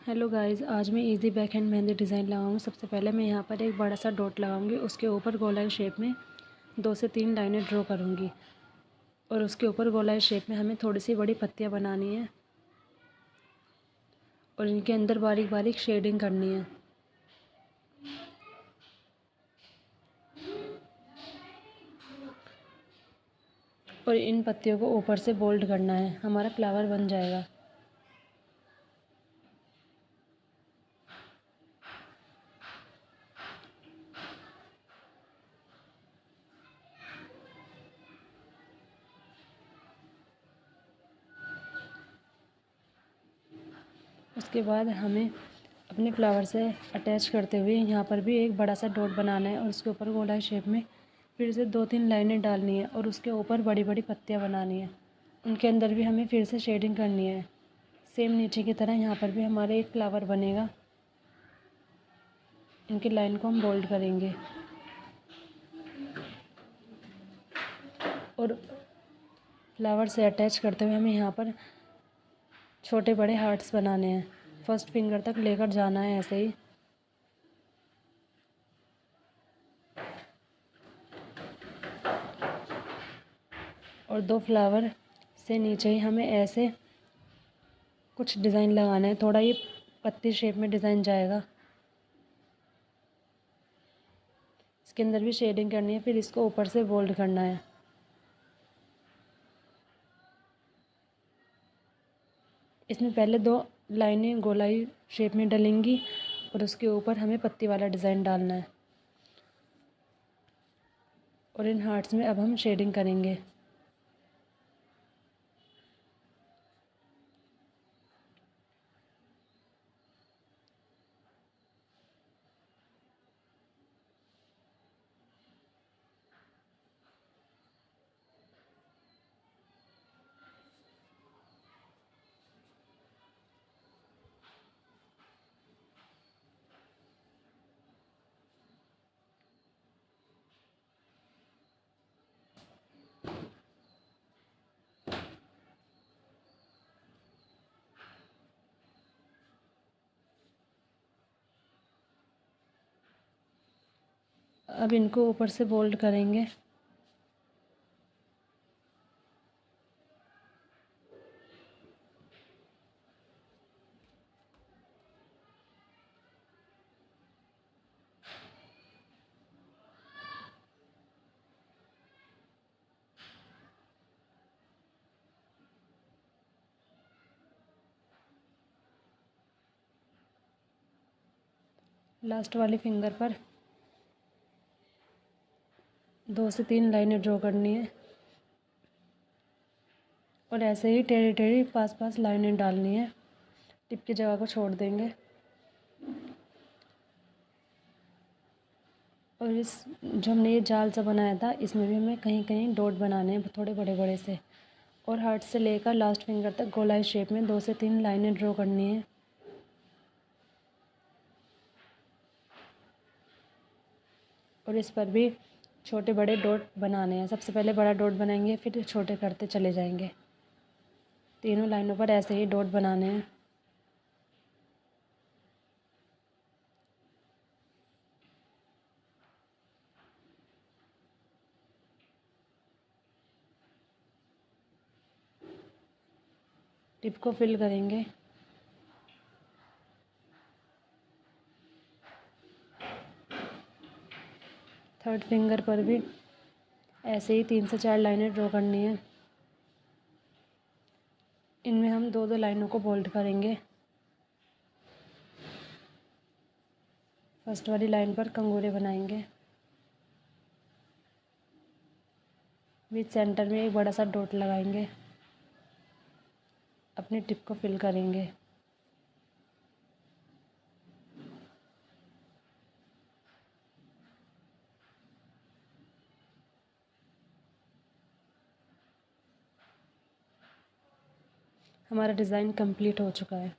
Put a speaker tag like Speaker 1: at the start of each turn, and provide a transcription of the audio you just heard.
Speaker 1: Hello guys, आज मैं easy back hand mehndi design लगाऊंगी। सबसे पहले मैं यहाँ पर एक बड़ा सा डॉट लगाऊंगी। उसके ऊपर गोलाई शेप में 2 से 3 लाइनें ड्रॉ करूंगी और उसके ऊपर गोलाई शेप में हमें थोड़ी सी बड़ी पत्तियाँ बनानी है और इनके अंदर बारीक बारीक शेडिंग करनी है। और इन पत्तियों को ऊपर से बोल्ड करना है, हमारा फ्लावर बन जाएगा। उसके बाद हमें अपने फ्लावर से अटैच करते हुए यहाँ पर भी एक बड़ा सा डॉट बनाना है और उसके ऊपर गोलाई शेप में फिर से 2-3 लाइनें डालनी है और उसके ऊपर बड़ी बड़ी पत्तियाँ बनानी है। उनके अंदर भी हमें फिर से शेडिंग करनी है। सेम नीचे की तरह यहाँ पर भी हमारे एक फ्लावर बनेगा। इनकी लाइन को हम बोल्ड करेंगे और फ्लावर से अटैच करते हुए हमें यहाँ पर छोटे बड़े हार्ट्स बनाने हैं। फर्स्ट फिंगर तक लेकर जाना है ऐसे ही। और 2 फ्लावर से नीचे ही हमें ऐसे कुछ डिज़ाइन लगाना है। थोड़ा ये पत्ती शेप में डिज़ाइन जाएगा। इसके अंदर भी शेडिंग करनी है, फिर इसको ऊपर से बोल्ड करना है। इसमें पहले 2 लाइनें गोलाई शेप में डलेंगी और उसके ऊपर हमें पत्ती वाला डिज़ाइन डालना है। और इन हार्ट्स में अब हम शेडिंग करेंगे। अब इनको ऊपर से बोल्ड करेंगे। लास्ट वाली फिंगर पर 2 से 3 लाइनें ड्रॉ करनी है और ऐसे ही टेढ़ी टेढ़ी पास पास लाइनें डालनी है। टिप की जगह को छोड़ देंगे। और इस जो हमने ये जाल सा बनाया था, इसमें भी हमें कहीं कहीं डॉट बनाने हैं थोड़े बड़े बड़े से। और हार्ट से लेकर लास्ट फिंगर तक गोलाई शेप में 2 से 3 लाइनें ड्रॉ करनी है। और इस पर भी छोटे बड़े डॉट बनाने हैं। सबसे पहले बड़ा डॉट बनाएंगे, फिर छोटे करते चले जाएंगे। तीनों लाइनों पर ऐसे ही डॉट बनाने हैं। टिप को फिल करेंगे। थर्ड फिंगर पर भी ऐसे ही 3 से 4 लाइनें ड्रॉ करनी है। इनमें हम 2-2 लाइनों को बोल्ड करेंगे। फर्स्ट वाली लाइन पर कंगूरे बनाएंगे। बीच सेंटर में एक बड़ा सा डॉट लगाएंगे। अपनी टिप को फिल करेंगे। हमारा डिज़ाइन कंप्लीट हो चुका है।